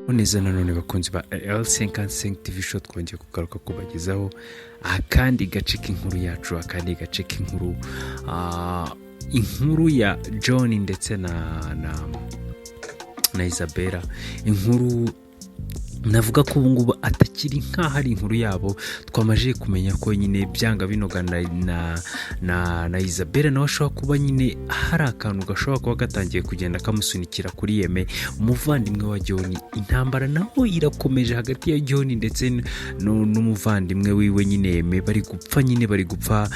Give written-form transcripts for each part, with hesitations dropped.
Neza nanone bakunzi ba L55 TV show twongeye kugaruka kubagezaho akandi gace k'inkuru yacu, akandi gace k'inkuru inkuru ya John ndetse na Isabella. Inkuru navuga ko ubu ngubu atakiri nkaho ari inkuru yabo, twamaje kumenya ko nyine byanga binogana na Isabella nawe ashobora kuba nyine hari akantu gashobora kuba gatangiye kugenda kamusunikira kuri Yeme, umuvandimwe wa John. Intambara naho irakomeje hagati ya John ndetse n'umuvandimwe wiwe nyine Yeme, bari gupfa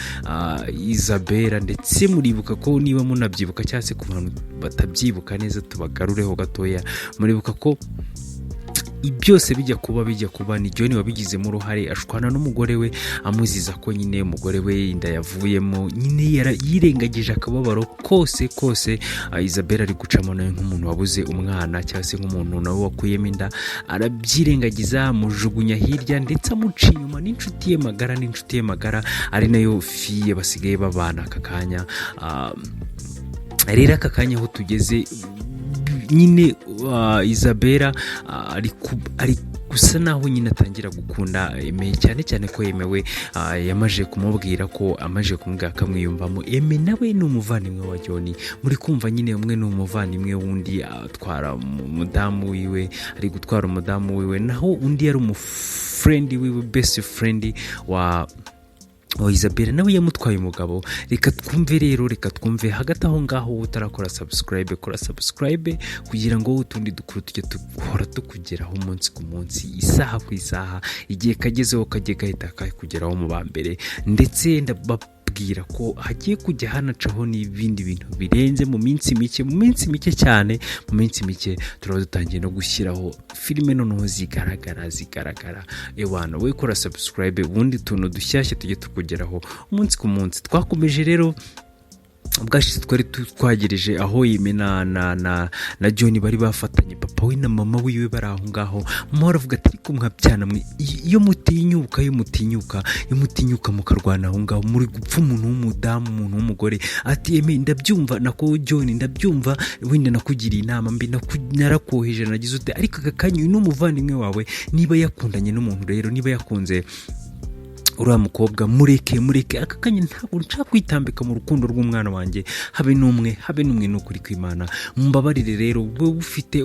Isabella. Ndetse muribuka ko niba munabyibuka cyangwa se ku bantu batabyibuka neza tubagarureho gatoya, muribuka ko byose bijya kuba ni John wabigizemo uruhare, ashwana n'umugore we amuziza ko nyine umugore we inda yavuyemo, nyine yirengagije akababaro kose Isabella ari gucamo nawe nk'umuntu wabuze umwana cyangwa se nk'umuntu nawe wakuyemo inda, arabyirengagiza amujugunya hirya ndetse amuca inyuma n'inshuti ye magara ari nayo fiye basigaye babana aka kanya. Rero aka kanya aho tugeze nyine Isabella ari gusa naho nyine atangira gukunda Eme, cyane ko Emewe yamaje kumubwira ko amaje kumubwira akamwiyumvamo. Eme nawe ni umuvandimwe wa John, muri kumva nyine umwe ni umuvandimwe wundi atwara umudamu wiwe, ari gutwara umudamu wiwe, naho undi yari umufriend wiwe, best friend wa Isabella nawe yamutwaye umugabo. Reka twumve hagati aho ngaho utarakora subscribe, kora subscribe kugira ngo utundi dukuru tujye duhora tukugeraho umunsi ku munsi, isaha ku isaha, igihe kagezeho kajye gahita kugeraho mu ba mbere. Ndetse ndababwira ko hagiye kujya hanacaho n'ibindi bintu birenze mu minsi mike cyane. Mu minsi mike turaba dutangiye no gushyiraho filime noneho zigaragara. Ewana we kora subscribe, ubundi tuntu dushyashya tujye tukugeraho umunsi ku munsi. Twakomeje rero ubwashize twari twagereje aho Yeme na John bari bafatanye, papa we na mama wiwe bari aho ngaho. Mama aravuga ati ko mwabyana mwe, iyo mutinyuka mukarwana aho ngaho muri gupfa umuntu w'umudamu, umuntu w'umugore. Ati Yeme ndabyumva, nako John ndabyumva, wenda nakugiriye inama mbi, narakoheje nagize ute, ariko aka kanya uyu n'umuvandimwe wawe, niba yakundanye n'umuntu rero, niba yakunze uriya mukobwa, mureke aka kanya ntabwo nshaka kwitambika mu rukundo rw'umwana wanjye, habe n'umwe n'ukuri kw'Imana. Mumbabarire rero, wowe ufite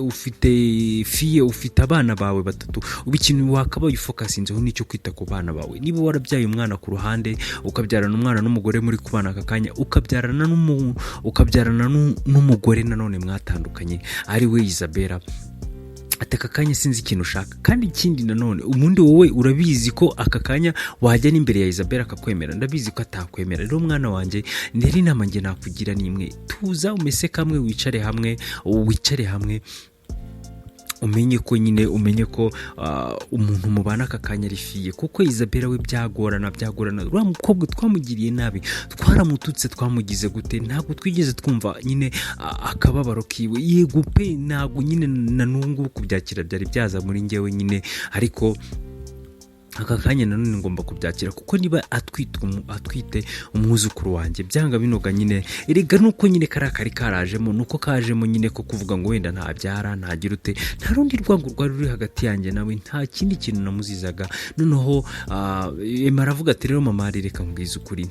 fiye, ufite abana bawe batatu, ubu ikintu wakabaye ufokasinzeho nicyo kwita ku bana bawe. Niba warabyaye umwana ku ruhande, ukabyarana umwana n'umugore muri kubana aka kanya, ukabyarana n'umugore nanone mwatandukanye ari we Isabella, ataka kanya sinzi ikintu ushaka. Kandi ikindi nanone, umundi wowe urabizi ko aka kanya wajya n'imbere ya Isabella akakwemera, ndabizi ko atakwemera. Rero mwana wanjye, nderi inama nge nakugira nimwe, tuza umese kamwe, wicare hamwe umenye ko umuntu mubana aka kanya ari fiye, kuko Isabella we byagorana. Uriya mukobwa twamugiriye nabi, twaramututse, twamugize gute, ntabwo twigeze twumva nyine akababaro kiwe. Yego pe, ntabwo nyine na nungu kubyakira byari byaza muri njyewe nyine, ariko aka kanya nanone ngomba kubyakira, kuko niba atwite umwuzukuru wanjye, byanga binoga nyine. Erega nuko nyine kari karajemo, nuko kajemo nyine ko kuvuga ngo wenda ntabyara, ntagira ute, nta rundi rwango rwari ruri hagati yanjye nawe, nta kindi kintu namuzizaga. Noneho Ema aravuga ati rero mama, reka mbwiza ukuri,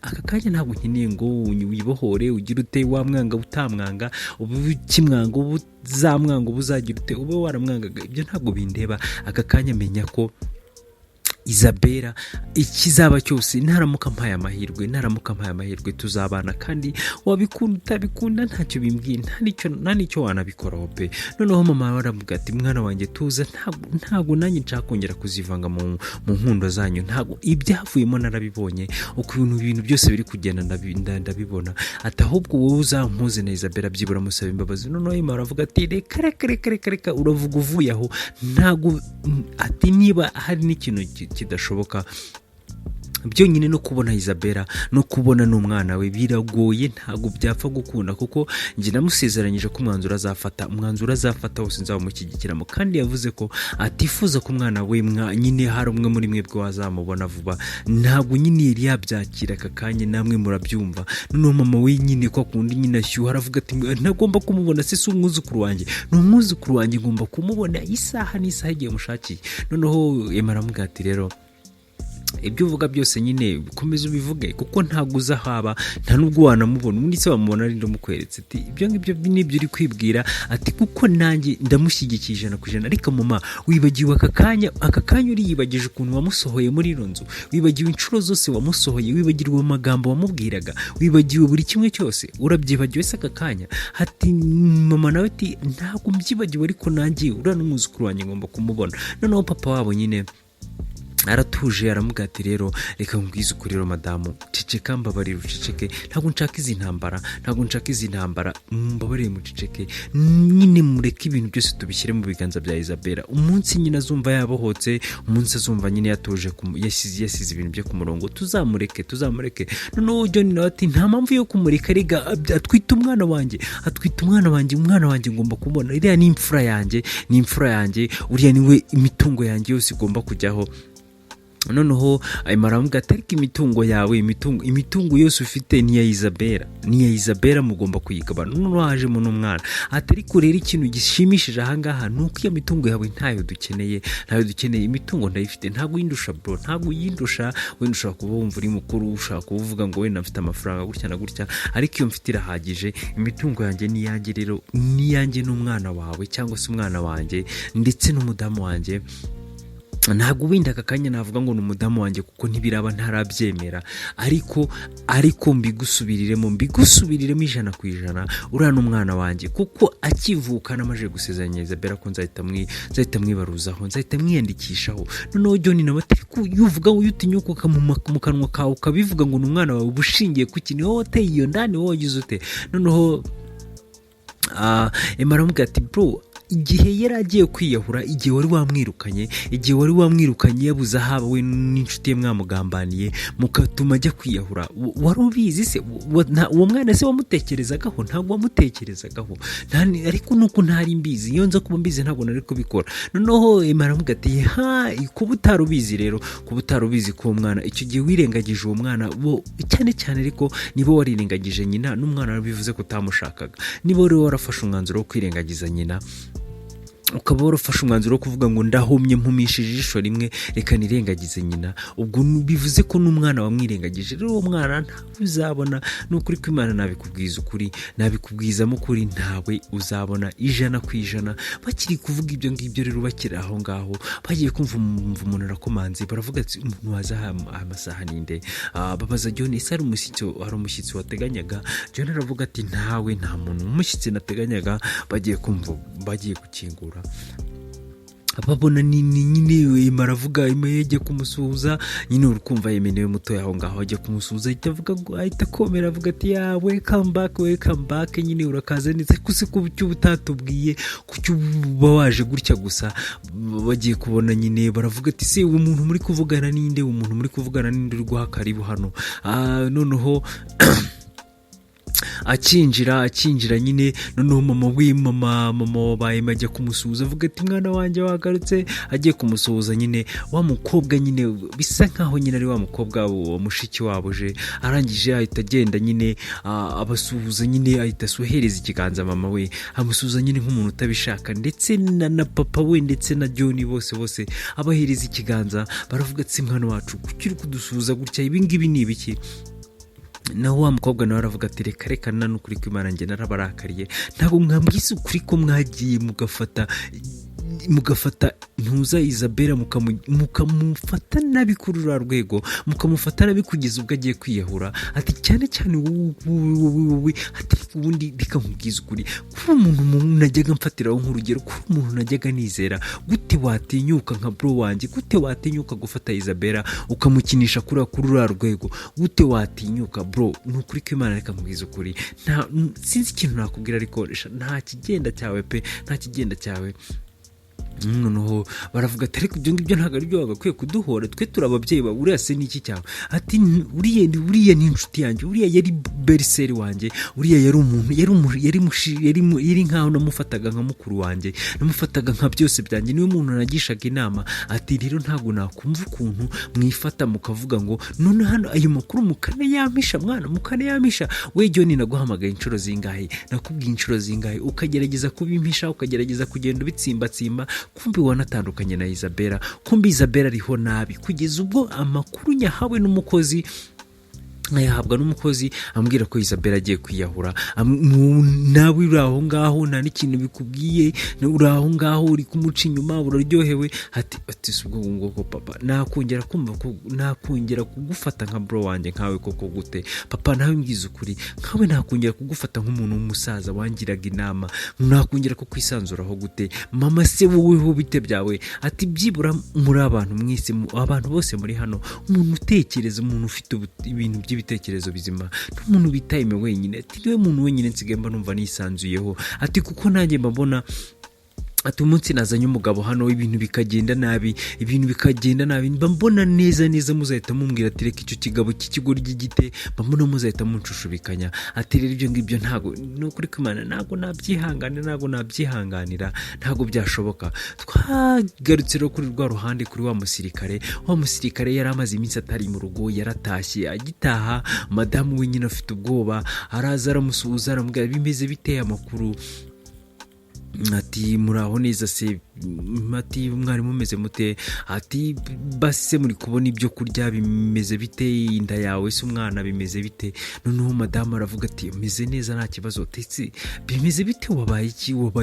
aka kanya ntabwo nkeneye ngo wibohore ugira ute, wamwanga utamwanga, ubu kimwanga, ubu zamwanga, ubu uzagira ute, ube waramwangaga, ibyo ntabwo bindeba. Aka kanya menya ko Isabella ikizaba cyose, naramuka mpaye amahirwe tuzabana, kandi wabikunda utabikunda ntacyo bimbwiye, nta nicyo wanabikoraho pe. Noneho mama aravuga ati mwana wanjye tuza, ntabwo nanjye nshaka kongera kuzivanga mu nkundo zanyu, ntabwo ibyavuyemo narabibonye, uko ibintu byose biri kugenda ndabibona. Ati ahubwo wowe uzampuze na Isabella, byibura musaba imbabazi. Noneho mama aravuga ati reka uravuga uvuye aho, ntabwo ati niba hari n'ikintu kidashoboka byonyine no kubona Isabella no kubona n'umwana we biragoye, ntago byapfa gukunda, kuko njye namusezeranyije ko umwanzuro azafata wose nzamushyigikiramo, kandi yavuze ko atifuza ko umwana we nyine hari umwe muri mwebwe wazamubona vuba. Ntabwo nyine yari yabyakira aka kanya, namwe murabyumva. Noneho mama we nyine ko akunda nyine ashyuha, aravuga ati ntagomba kumubona, se umwuzukuru wanjye, ni umwuzukuru wanjye, ngomba kumubona isaha n'isaha igihe mushakiye. Noneho Emma aramubwira ati rero ibyo uvuga byose nyine komeza ubivuge, kuko ntago uzahaba, nta nubwo wanamubona, ubundi se wamubona ari ndamukweretse. Ati ibyo ngibyo nibyo uri kwibwira, ati kuko nanjye ndamushyigikije 100%, ariko mama wibagiwe aka kanya uriyibagije ukuntu wamusohoye muri ino nzu, wibagiwe inshuro zose wamusohoye, wibagirwa amagambo wamubwiraga, wibagiwe buri kimwe cyose, urabyibagiwe se aka kanya. Ati mama nawe ati ntabwo mbyibagiwe, ariko nanjye uriya n'umwuzukuru wanjye ngomba kumubona. Noneho papa wabo nyine aratuje, aramubwira ati rero reka nkubwize ukuri rero madamu, ceceka mbabarira uceceke, ntabwo nshaka izi ntambara, mbabarire muceceke, nyine mureke ibintu byose tubishyire mu biganza bya Isabella. Umunsi nyine azumva yabohotse, umunsi azumva nyine yatuje, yasize ibintu bye ku murongo, tuzamureke. Noneho John nawe ati nta mpamvu yo kumureka, rega atwite umwana wanjye, umwana wanjye ngomba kubona, iriya ni imfura yanjye, uriya niwe imitungo yanjye yose igomba kujyaho. Noneho aramubwira ati ariko imitungo yawe, imitungo yose ufite ni ya Isabella, mugomba kuyigabana. Noneho hajemo n'umwana, ati ariko rero ikintu gishimishije ahangaha ni uko iyo mitungo yawe ntayo dukeneye, imitungo ndayifite, ntabwo yindusha bro, wenda ushobora kuba wumva uri mukuru, ushobora kuvuga ngo wenda mfite amafaranga gutya na gutya, ariko iyo mfite irahagije, imitungo yanjye ni yanjye, rero ni yanjye n'umwana wawe, cyangwa se umwana wanjye ndetse n'umudamu wanjye. Ntabwo wenda aka kanya navuga ngo ni umudamu wanjye kuko ntibiraba, ntarabyemera, ariko mbigusubiriremo 100%, uriya n'umwana wanjye, kuko akivuka namaje gusezeranya Isabella ko nzahita mwibaruzaho, nzahita mwiyandikishaho. Noneho John nawe ati yuvuga ngo utinyuka mu kanwa kawe ukabivuga ngo ni umwana wawe, ubushingiye ku kintu wowe wateye iyo ndani, wowe wagize ute? Noneho Emma aramubwira ati bro, igihe yari agiye kwiyahura, igihe wari wamwirukanye yabuze ahaba, we n'inshuti ye mwamugambaniye mukatuma ajya kwiyahura, wari ubizi se? Uwo mwana se wamutekerezagaho? Ntabwo wamutekerezagaho, ariko nuko ntari mbizi, iyo nza kuba mbizi ntabwo nari kubikora. Noneho Emma aramubwira ati kuba utarubizi ko umwana icyo gihe wirengagije uwo mwana, cyane ariko nibo warirengagije nyina, n'umwana bivuze ko utamushakaga, nibo rero warafashe umwanzuro wo kwirengagiza nyina, ukaba warafashe umwanzuro wo kuvuga ngo ndahomye mpumishije ijisho rimwe, reka nirengagize nyina. Ubwo bivuze ko n'umwana wamwirengagije, rero uwo mwana ntawe uzabona. N'ukuri ko Imana nabikubwizamo ukuri, ntawe uzabona 100%. Bakiri kuvuga ibyo ngibyo rero, bakiri aho ngaho, bagiye kumva umuntu arakomanze, baravuga ati umuntu waza amasaha ninde? Babaza John, ese hari umushyitsi wateganyaga? John aravuga ati nta muntu umushyitsi nateganyaga. Bagiye gukingura, ababona nyine maravuga yajya kumusuhuza, nyine urukumva yemenewe muto yaho ngaho ajya kumusuhuza, ahita komera, avuga ati welcome back, nyine urakaza neza, kuse ko cyo butatubwiye kucyo uba waje gutya gusa. Bagiye kubona nyine baravuga ati se umuntu muri kuvugana ninde uri guha karibu hano? Noneho akinjira nyine. Noneho mama wabaye ajya kumusuhuza, avuga ati mwana wanjye wagarutse, agiye kumusuhuza nyine. Wa mukobwa nyine bisa nkaho nyine ari wa mukobwa wa mushiki wabo je, arangije ahita agenda nyine abasuhuza nyine, ahita asuhereza ikiganza mama we, amusuhuza nyine nk'umuntu utabishaka, ndetse na papa we ndetse na John bose abahereza ikiganza. Baravuga ati mwana wacu kukiri kudusuhuza gutya, ibi ngibi ni ibiki? Naho wa mukobwa nawe aravuga ati reka n'ukuri ko Imana njye narabarakariye, ntabwo mwambwise ukuri ko mwagiye mugafata ntuza Isabella mukamufata nabi kuri uru rwego, mukamufata nabi kugeza ubwo agiye kwiyahura. Ati cyane wowe, ati ubundi bikamubwiza ukuri, kuba umuntu najyaga mfatiraho nk'urugero, kuba umuntu najyaga nizera, gute watinyuka nka bro wanjye, gute watinyuka gufata Isabella ukamukinisha kuri uru rwego, gute watinyuka bro? Nukuri ko Imana reka mubwiza ukuri, sinzi ikintu nakubwira, ariko nta kigenda cyawe pe, nta kigenda cyawe. noneho baravuga ati ariko ibyo ngibyo ntabwo ari byo bagakwiye kuduhora, twe turi ababyeyi bawe, uriya se n'iki cyawe? Ati uriya ni inshuti yanjye, uriya yari beriseri wanjye, uriya yari umuntu yari nkaho namufataga nka mukuru wanjye, namufataga nka byose byanjye, niwe muntu nagishaga inama. Ati rero ntabwo nakumva ukuntu mwifata mukavuga ngo none hano ayo makuru mukanayamisha, mwana mukanayamisha. We John naguhamagaye inshuro zingahe, nakubwiye inshuro zingahe, ukagerageza kubimpisha, ukagerageza kugenda ubitsimbatsimba, kumbi wanatandukanye na Isabella, kumbi Isabella ariho nabi, kugeza ubwo amakuru nyahawe n'umukozi ayahabwa n'umukozi ambwira ko Isabella agiye kwiyahura. Nawe uri aho ngaho nta n'ikintu bikubwiye, uri aho ngaho uri kumuca inyuma, uraryohewe. Ati subwo ngo papa nakongera kumva ko nakongera kugufata nka bro wanjye nkawe koko gute papa, nawe mbwiza ukuri, nkawe nakongera kugufata nk'umuntu w'umusaza wangiraga inama, nakongera ko kwisanzuraho gute mama se wowe ho bite byawe? Ati byibura muri abantu mwese, abantu bose muri hano, umuntu utekereza, umuntu ufite ibintu by'ibitekerezo bizima, n'umuntu bitayime wenyine. Ati niwe muntu wenyine nsigaye mba numva nisanzuyeho. Ati kuko nanjye mbona ati umunsi nazanye umugabo hano ibintu bikagenda nabi, mba mbona neza muzahita mumbwira ati reka icyo kigabo cy'ikigori gigite, mba mbona muzahita muncushubikanya. Ati rero ibyo ngibyo ntago n'ukuri kw'Imana ntago nabyihanganira, ntago byashoboka. Twagarutse rero kuri rwa ruhande, kuri wa musirikare yari amaze iminsi atari mu rugo, yaratashye. Agitaha madamu we nyine afite ubwoba, araza aramusuhuza, aramubwira bimeze biteye amakuru. Ati muraho neza se? Ati mwari mumeze mute? Ati base muri kubona ibyo kurya bimeze bite? Inda yawe se umwana bimeze bite? Noneho madamu aravuga ati meze neza nta kibazo. Ati bimeze bite? wabaye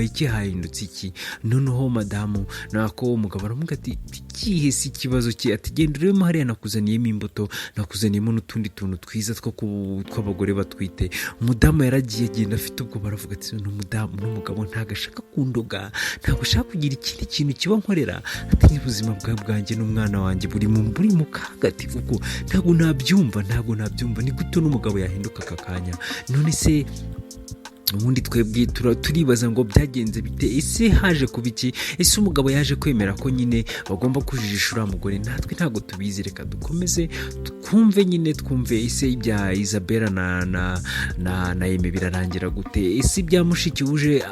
iki hahindutse iki? Noneho madamu nako umugabo aravuga ati ikihe si ikibazo cye? Ati genda urebe hariya nakuzaniyemo imbuto, nakuzaniyemo n'utundi tuntu twiza tw'abagore batwite. Umudamu yaragiye agenda afite ubwo, baravuga ati n'umugabo ntago ashaka kundoga, ntago ashaka kugira ikindi kintu kiba nkorera. Ati ubuzima bwanjye n'umwana wanjye buri mu kaga. Ati kuko ntago nabyumva. Ni gute n'umugabo yahinduka aka kanya? None se ubundi twebwe turibaza ngo byagenze bite? Ese haje kuba iki? Ese umugabo yaje kwemera ko nyine bagomba kujijisha uriya mugore? Natwe ntago tubizi, reka dukomeze twumve ese ibya Isabella na Eme birarangira gute? Ese ibya mushiki uje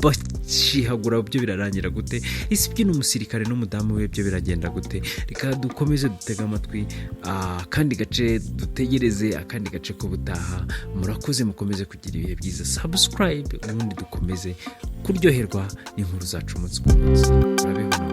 bashihagura byo birarangira gute? Ese ibyo n'umusirikare n'umudamu we byo biragenda gute? Reka dukomeze dutega amatwi kandi gace dutegereze akandi gace ko butaha. Murakoze, mukomeze kugira ibihe byiza. Subscribe ubundi dukomeze kuryoherwa n'inkuru zacu umunsi ku munsi. Murabeho na